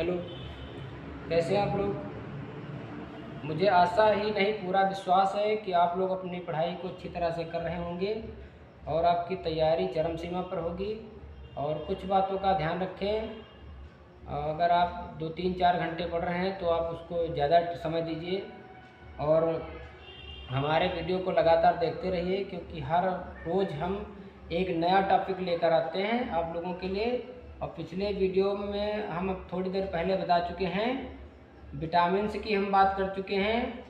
Hello, कैसे हैं आप लोग। मुझे आशा ही नहीं पूरा विश्वास है कि आप लोग अपनी पढ़ाई को अच्छी तरह से कर रहे होंगे और आपकी तैयारी चरम सीमा पर होगी। और कुछ बातों का ध्यान रखें। अगर आप 2-3-4 घंटे पढ़ रहे हैं तो आप उसको ज़्यादा समय दीजिए और हमारे वीडियो को लगातार देखते रहिए, क्योंकि हर रोज़ हम एक नया टॉपिक लेकर आते हैं आप लोगों के लिए। और पिछले वीडियो में हम थोड़ी देर पहले बता चुके हैं, विटामिन्स की हम बात कर चुके हैं।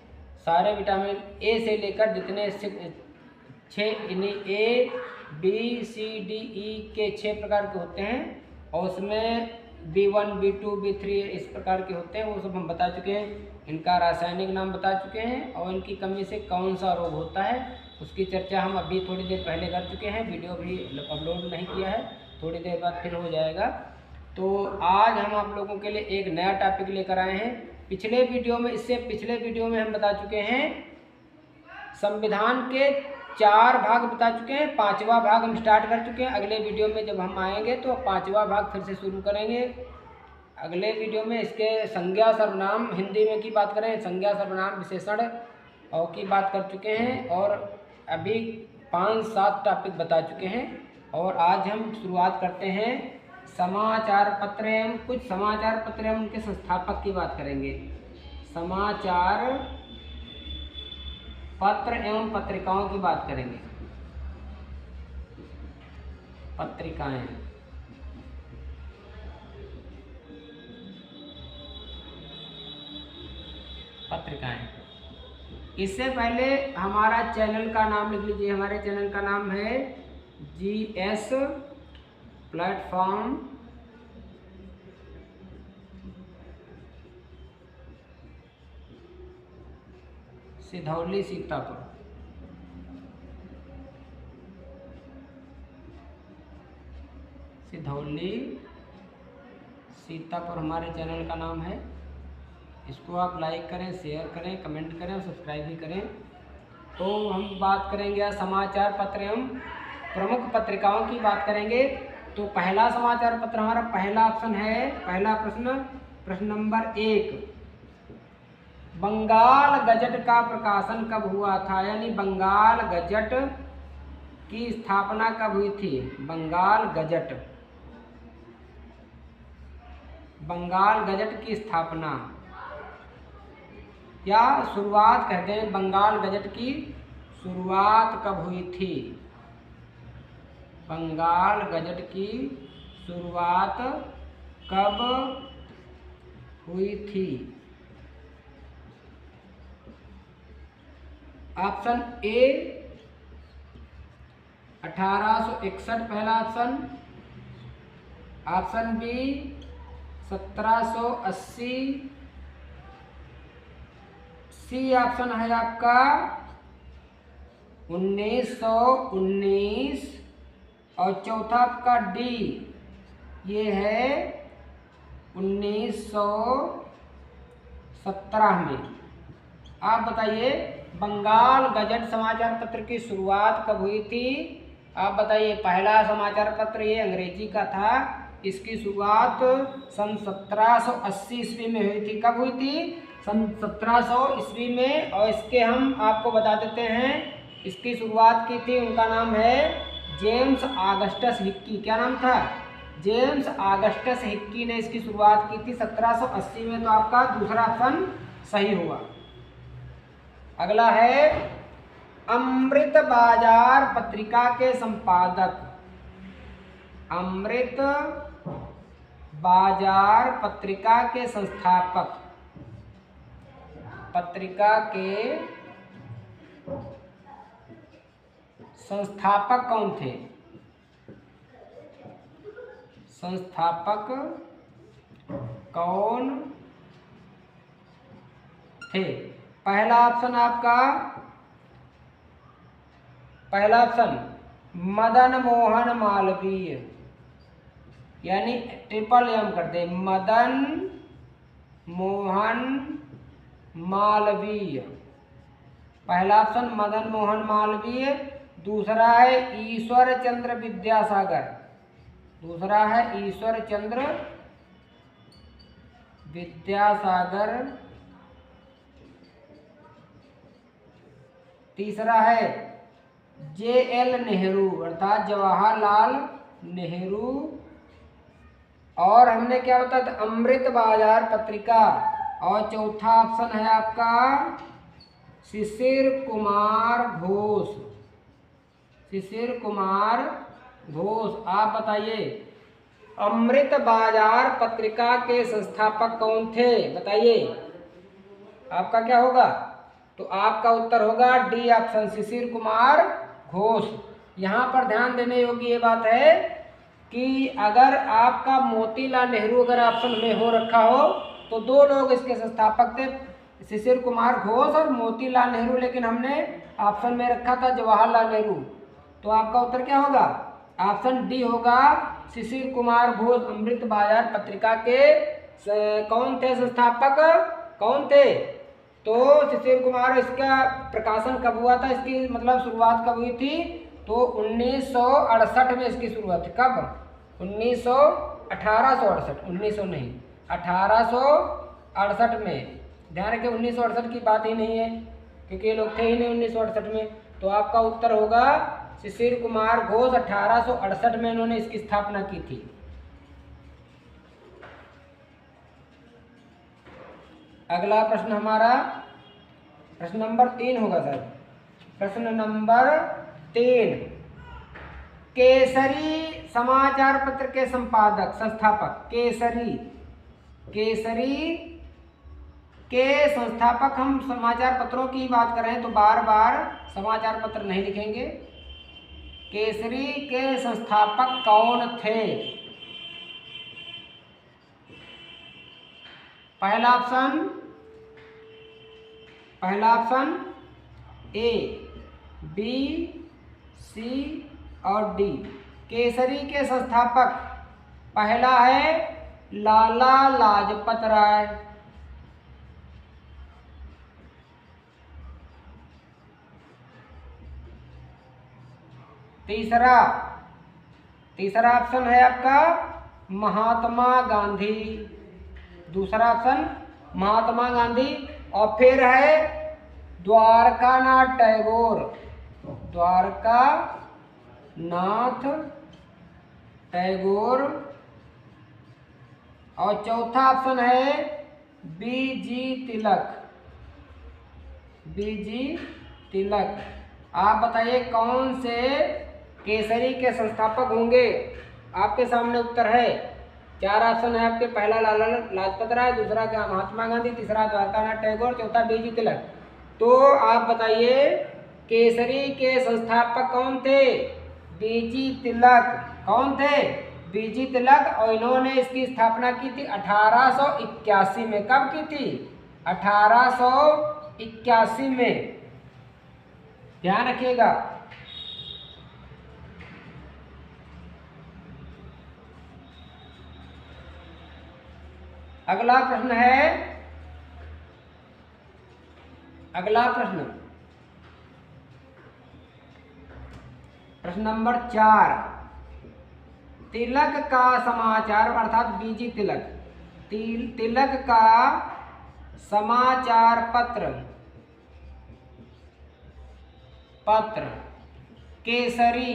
सारे विटामिन ए से लेकर जितने 6 यानी ए बी सी डी ई के 6 प्रकार के होते हैं, और उसमें B1 B2 B3 इस प्रकार के होते हैं, वो सब हम बता चुके हैं। इनका रासायनिक नाम बता चुके हैं और इनकी कमी से कौन सा रोग होता है उसकी चर्चा हम अभी थोड़ी देर पहले कर चुके हैं। वीडियो भी अपलोड नहीं किया है, थोड़ी देर बाद फिर हो जाएगा। तो आज हम आप लोगों के लिए एक नया टॉपिक लेकर आए हैं। पिछले वीडियो में हम बता चुके हैं संविधान के 4 भाग बता चुके हैं। 5वां भाग हम स्टार्ट कर चुके हैं। अगले वीडियो में जब हम आएंगे तो 5वां भाग फिर से शुरू करेंगे। अगले वीडियो में इसके संज्ञा सर्वनाम हिंदी में की बात करें, संज्ञा सर्वनाम विशेषण और की बात कर चुके हैं, और अभी 5-7 टॉपिक बता चुके हैं। और आज हम शुरुआत करते हैं समाचार पत्र एवं कुछ समाचार पत्र एवं उनके संस्थापक की बात करेंगे। समाचार पत्र एवं पत्रिकाओं की बात करेंगे। पत्रिकाएं, इससे पहले हमारा चैनल का नाम लिख लीजिए। हमारे चैनल का नाम है GS प्लेटफॉर्म सिधौली सीतापुर। सिधौली सीतापुर हमारे चैनल का नाम है। इसको आप लाइक करें, शेयर करें, कमेंट करें और सब्सक्राइब भी करें। तो हम बात करेंगे समाचार पत्र एवं प्रमुख पत्रिकाओं की बात करेंगे। तो पहला समाचार पत्र हमारा पहला ऑप्शन है, पहला प्रश्न नंबर 1, बंगाल गजट का प्रकाशन कब हुआ था, यानी बंगाल गजट की स्थापना कब हुई थी। बंगाल गजट की स्थापना या शुरुआत कहते हैं, बंगाल गजट की शुरुआत कब हुई थी। बंगाल गजट की शुरुआत कब हुई थी। ऑप्शन ए 1861 पहला option, option B 1780, C option है आपका 1919, और चौथा आपका डी ये है 1917 में। आप बताइए बंगाल गजट समाचार पत्र की शुरुआत कब हुई थी। आप बताइए। पहला समाचार पत्र ये अंग्रेजी का था, इसकी शुरुआत सन 1780 ईस्वी में हुई थी। कब हुई थी? सन 1700 ईस्वी में। और इसके हम आपको बता देते हैं, इसकी शुरुआत की थी, उनका नाम है जेम्स ऑगस्टस हिक्की। क्या नाम था? जेम्स ऑगस्टस हिक्की ने इसकी शुरुआत की थी 1780 में। तो आपका दूसरा ऑप्शन सही हुआ। अगला है अमृत बाजार पत्रिका के संपादक। अमृत बाजार पत्रिका के संस्थापक, पत्रिका के संस्थापक कौन थे? संस्थापक कौन थे? पहला ऑप्शन आपका, पहला ऑप्शन मदन मोहन मालवीय, यानी ट्रिपल एम कर दे, मदन मोहन मालवीय। पहला ऑप्शन मदन मोहन मालवीय। दूसरा है ईश्वर चंद्र विद्यासागर। दूसरा है ईश्वर चंद्र विद्यासागर। तीसरा है JL नेहरू अर्थात जवाहरलाल नेहरू। और हमने क्या बताया था, अमृत बाजार पत्रिका। और चौथा ऑप्शन है आपका शिशिर कुमार घोष। शिशिर कुमार घोष। आप बताइए अमृत बाजार पत्रिका के संस्थापक कौन थे, बताइए आपका क्या होगा। तो आपका उत्तर होगा डी ऑप्शन, शिशिर कुमार घोष। यहाँ पर ध्यान देने योग्य ये बात है कि अगर आपका मोतीलाल नेहरू अगर ऑप्शन में हो रखा हो तो दो लोग इसके संस्थापक थे, शिशिर कुमार घोष और मोतीलाल नेहरू, लेकिन हमने ऑप्शन में रखा था जवाहरलाल नेहरू। तो आपका उत्तर क्या होगा, ऑप्शन डी होगा, शिशिर कुमार घोष अमृत बाजार पत्रिका के कौन थे संस्थापक, कौन थे। तो शिशिर कुमार, इसका प्रकाशन कब हुआ था, इसकी मतलब शुरुआत कब हुई थी, तो 1968 में इसकी शुरुआत थी। कब, 1868, 1900 नहीं, 1868 में। ध्यान रखिए 1968 की बात ही नहीं है क्योंकि ये लोग थे ही नहीं 1968 में। तो आपका उत्तर होगा शिशिर कुमार घोष, 1868 में इन्होंने इसकी स्थापना की थी। अगला प्रश्न हमारा प्रश्न नंबर 3 होगा सर। प्रश्न नंबर 3, केसरी समाचार पत्र के संपादक संस्थापक, केसरी के संस्थापक, हम समाचार पत्रों की बात कर रहे हैं तो बार बार समाचार पत्र नहीं लिखेंगे। केसरी के संस्थापक कौन थे। पहला ऑप्शन ए, बी, सी और डी। केसरी के संस्थापक पहला है लाला लाजपत राय। तीसरा ऑप्शन है आपका महात्मा गांधी। दूसरा ऑप्शन महात्मा गांधी। और फिर है द्वारकानाथ टैगोर। और चौथा ऑप्शन है बीजी तिलक। आप बताइए कौन से केसरी के संस्थापक होंगे। आपके सामने उत्तर है, 4 ऑप्शन है आपके। पहला लाला लाजपत राय, दूसरा क्या महात्मा गांधी, तीसरा द्वारकानाथ टैगोर, चौथा बीजी तिलक। तो आप बताइए केसरी के संस्थापक कौन थे, बीजी तिलक। कौन थे, बीजी तिलक। और इन्होंने इसकी स्थापना की थी 1881 में। कब की थी, 1881 में। ध्यान रखिएगा। अगला प्रश्न प्रश्न नंबर 4, तिलक का समाचार अर्थात बीजी तिलक का समाचार पत्र केसरी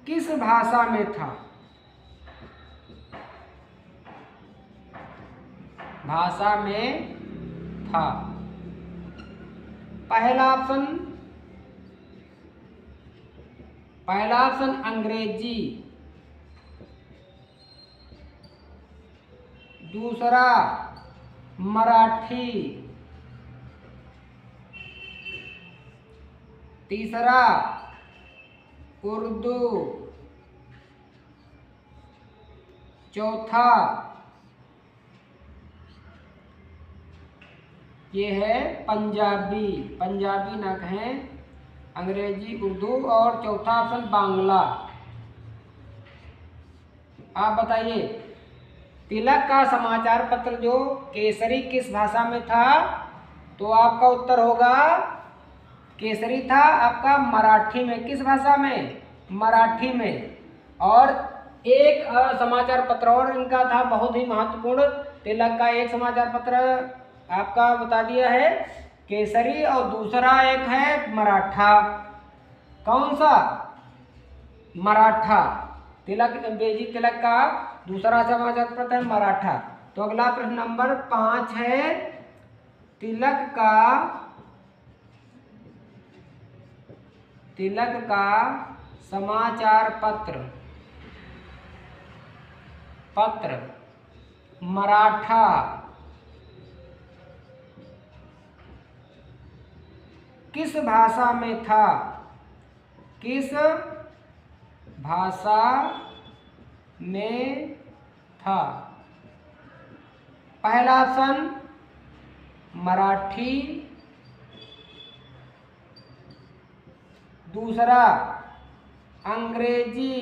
किस भाषा में था। पहला ऑप्शन अंग्रेजी, दूसरा मराठी, तीसरा उर्दू, चौथा ये है पंजाबी ना कहें, अंग्रेजी, उर्दू, और चौथा ऑप्शन बांग्ला। आप बताइए तिलक का समाचार पत्र जो केसरी किस भाषा में था। तो आपका उत्तर होगा केसरी था आपका मराठी में। किस भाषा में, मराठी में। और एक समाचार पत्र और इनका था बहुत ही महत्वपूर्ण। तिलक का एक समाचार पत्र आपका बता दिया है केसरी, और दूसरा एक है मराठा। कौन सा? मराठा। तिलक, बेजी तिलक का दूसरा समाचार पत्र है मराठा। तो अगला प्रश्न नंबर 5 है, तिलक का समाचार पत्र मराठा किस भाषा में था? किस भाषा में था? पहला ऑप्शन मराठी, दूसरा अंग्रेजी,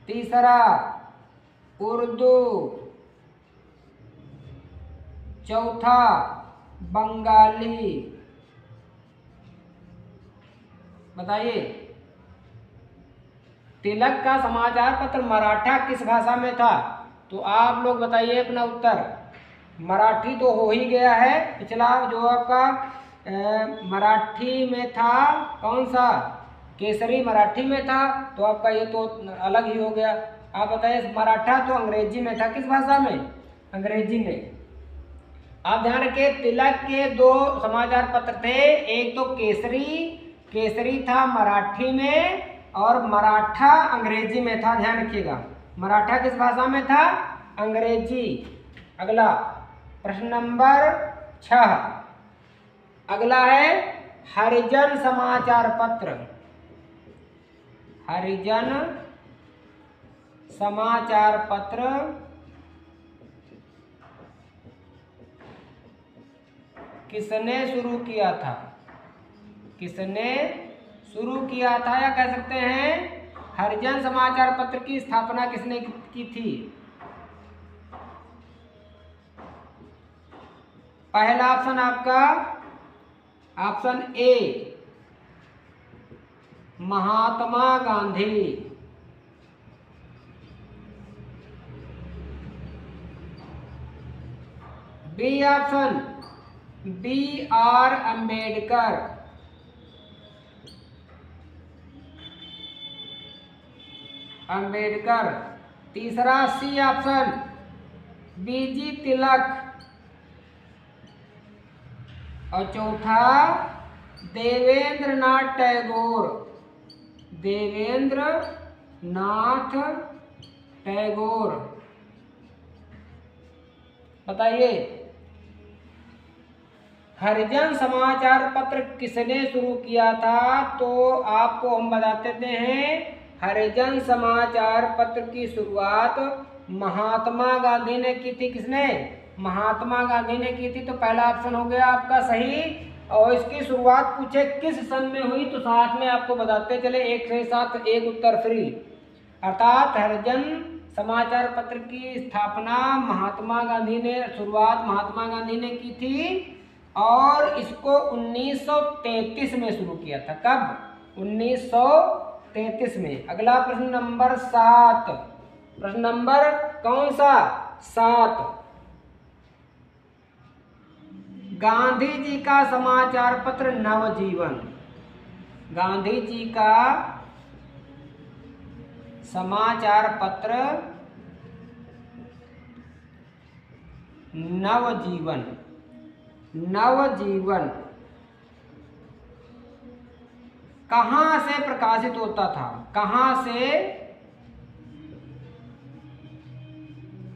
तीसरा उर्दू, चौथा बंगाली। बताइए, तिलक का समाचार पत्र मराठा किस भाषा में था? तो आप लोग बताइए अपना उत्तर। मराठी तो हो ही गया है, पिछला जो आपका मराठी में था, कौन सा? केसरी मराठी में था, तो आपका ये तो अलग ही हो गया। आप बताइए, मराठा तो अंग्रेजी में था, किस भाषा में? अंग्रेजी में। आप ध्यान रखिए, तिलक के 2 समाचार पत्र थे, एक तो केसरी था मराठी में, और मराठा अंग्रेजी में था। ध्यान रखिएगा, मराठा किस भाषा में था? अंग्रेजी। अगला प्रश्न नंबर 6, अगला है हरिजन समाचार पत्र। हरिजन समाचार पत्र किसने शुरू किया था? किसने शुरू किया था, या कह सकते हैं हरिजन समाचार पत्र की स्थापना किसने की थी? पहला ऑप्शन आपका option A Mahatma Gandhi, B option BR Ambedkar, तीसरा सी ऑप्शन BG तिलक, और चौथा देवेंद्र नाथ टैगोर। देवेंद्र नाथ टैगोर। बताइए, हरिजन समाचार पत्र किसने शुरू किया था? तो आपको हम बता देते हैं, हरिजन समाचार पत्र की शुरुआत महात्मा गांधी ने की थी। किसने? महात्मा गांधी ने की थी। तो पहला ऑप्शन हो गया आपका सही। और इसकी शुरुआत पूछे किस सन में हुई, तो साथ में आपको बताते चले, एक से साथ एक उत्तर फ्री। अर्थात हरिजन समाचार पत्र की स्थापना महात्मा गांधी ने, शुरुआत महात्मा गांधी ने की थी, और इसको 1933 में शुरू किया था। कब? 1933 में। अगला प्रश्न नंबर 7, प्रश्न नंबर कौन सा? 7, गांधी जी का समाचार पत्र नवजीवन। गांधी जी का समाचार पत्र नवजीवन। नवजीवन कहाँ से प्रकाशित होता था? कहाँ से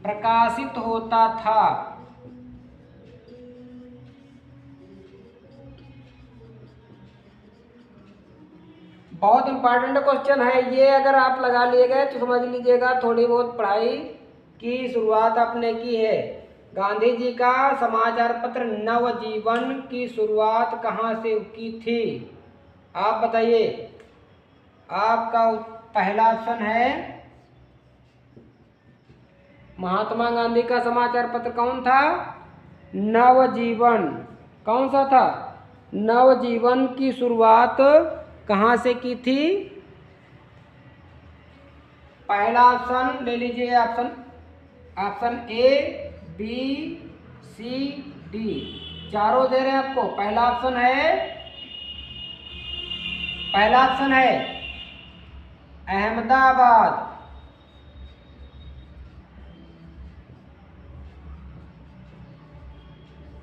प्रकाशित होता था? बहुत इंपॉर्टेंट क्वेश्चन है ये, अगर आप लगा लिए गए तो समझ लीजिएगा थोड़ी बहुत पढ़ाई की शुरुआत आपने की है। गांधी जी का समाचार पत्र नवजीवन की शुरुआत कहाँ से की थी? आप बताइए। आपका पहला ऑप्शन है महात्मा गांधी का समाचार पत्र कौन था? नवजीवन। कौन सा था? नवजीवन की शुरुआत कहाँ से की थी? पहला ऑप्शन ले लीजिए, option A, B, C, D, चारों दे रहे हैं आपको। पहला ऑप्शन है अहमदाबाद,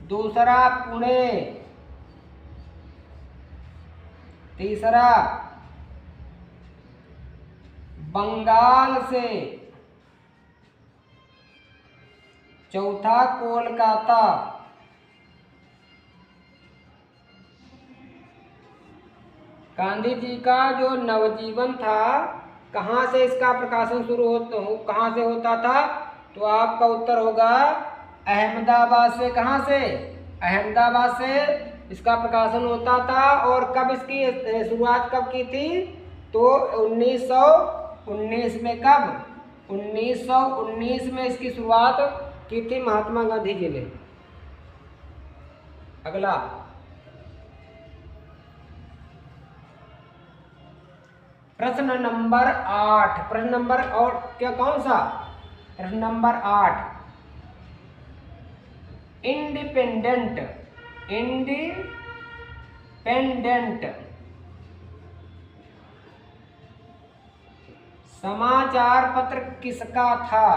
दूसरा पुणे, तीसरा बंगाल से, चौथा कोलकाता। गांधी जी का जो नवजीवन था, कहाँ से इसका प्रकाशन कहाँ से होता था? तो आपका उत्तर होगा अहमदाबाद से। कहाँ से? अहमदाबाद से इसका प्रकाशन होता था। और कब इसकी शुरुआत कब की थी? तो 1919 में। कब? 1919 में इसकी शुरुआत की थी महात्मा गांधी जी ने। अगला प्रश्न नंबर 8। प्रश्न नंबर और क्या कौन सा? प्रश्न नंबर 8। इंडिपेंडेंट समाचार पत्र किसका था?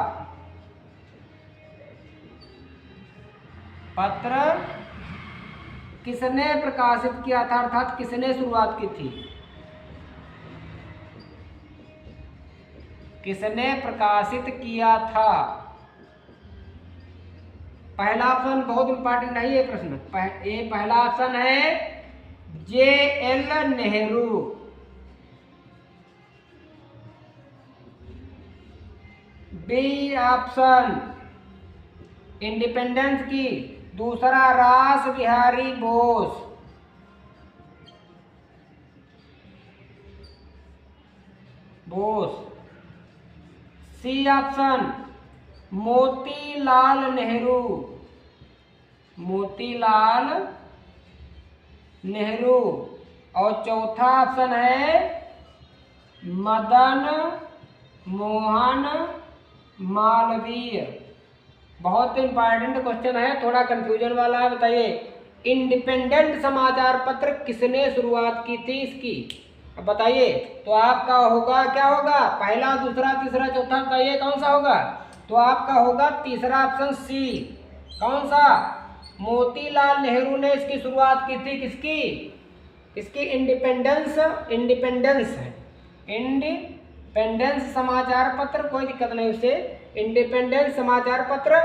पत्र किसने प्रकाशित किया था, अर्थात किसने शुरुआत की थी? किसने प्रकाशित किया था? पहला ऑप्शन बहुत इंपॉर्टेंट है ये प्रश्न। पहला ऑप्शन है जे.एल. नेहरू, बी ऑप्शन इंडिपेंडेंस की, दूसरा रास बिहारी बोस, सी ऑप्शन मोतीलाल नेहरू, और चौथा ऑप्शन है मदन मोहन मालवीय। बहुत इंपॉर्टेंट क्वेश्चन है, थोड़ा कंफ्यूजन वाला है। बताइए, इंडिपेंडेंट समाचार पत्र किसने शुरुआत की थी इसकी? अब बताइए, तो आपका होगा क्या होगा? पहला, दूसरा, तीसरा, चौथा, बताइए कौन सा होगा? तो आपका होगा तीसरा ऑप्शन सी। कौन सा? मोतीलाल नेहरू ने इसकी शुरुआत की थी। किसकी? इसकी इंडिपेंडेंस है। इंडिपेंडेंस समाचार पत्र, कोई दिक्कत नहीं उससे। इंडिपेंडेंस समाचार पत्र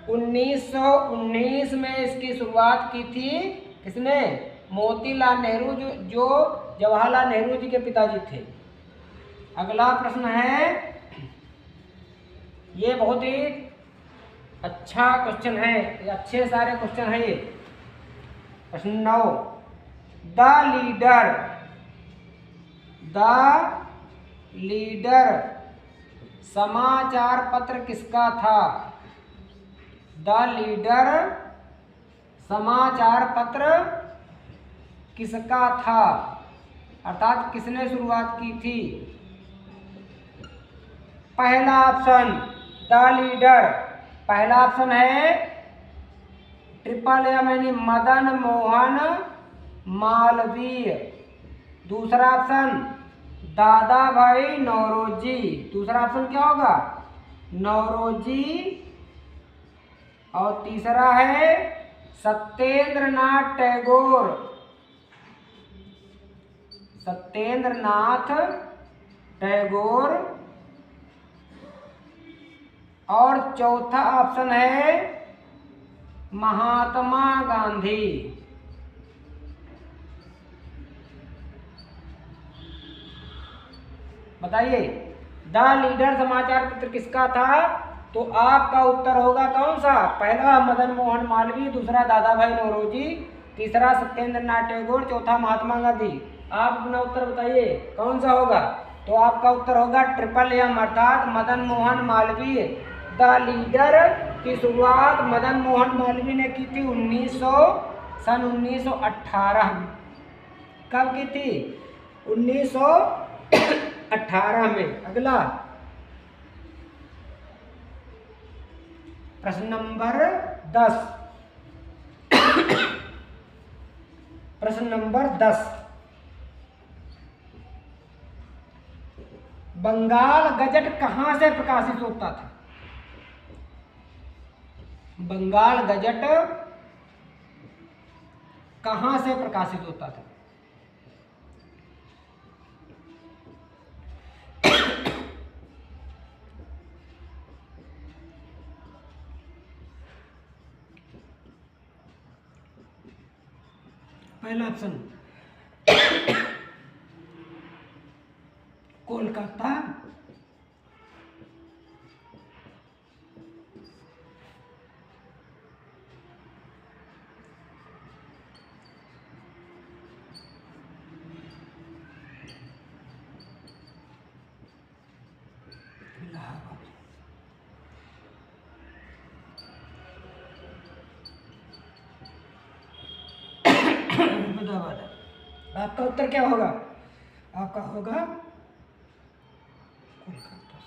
1919 में इसकी शुरुआत की थी। किसने? मोतीलाल नेहरू, जो जवाहरलाल नेहरू जी के पिताजी थे। अगला प्रश्न है, ये बहुत ही अच्छा क्वेश्चन है, अच्छे सारे क्वेश्चन है ये। प्रश्न 9। द लीडर समाचार पत्र किसका था? द लीडर समाचार पत्र किसका था, अर्थात किसने शुरुआत की थी? पहला ऑप्शन द लीडर, पहला ऑप्शन है ट्रिपल एम यानी मदन मोहन मालवीय। दूसरा ऑप्शन दादा भाई नौरोजी। दूसरा ऑप्शन क्या होगा? नौरोजी। और तीसरा है सत्येंद्रनाथ टैगोर। और चौथा ऑप्शन है महात्मा गांधी। बताइए, द लीडर समाचार पत्र किसका था? तो आपका उत्तर होगा कौन सा? पहला मदन मोहन मालवीय, दूसरा दादा भाई नौरोजी, तीसरा सत्येंद्रनाथ टैगोर, चौथा महात्मा गांधी। आप अपना उत्तर बताइए कौन सा होगा? तो आपका उत्तर होगा ट्रिपल एम, अर्थात मदन मोहन मालवीय। द लीडर की शुरुआत मदन मोहन मालवीय ने की थी सन 1918 में। कब की थी? 1918 में। अगला प्रश्न नंबर 10। प्रश्न नंबर 10, बंगाल गजट कहाँ से प्रकाशित होता था? बंगाल गजट कहाँ से प्रकाशित होता था? पहला ऑप्शन कोलकाता, इलाहाबाद। अहमदाबाद। आपका उत्तर क्या होगा? आपका होगा कोलकाता।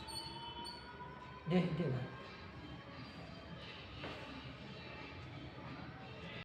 जय जय भारत।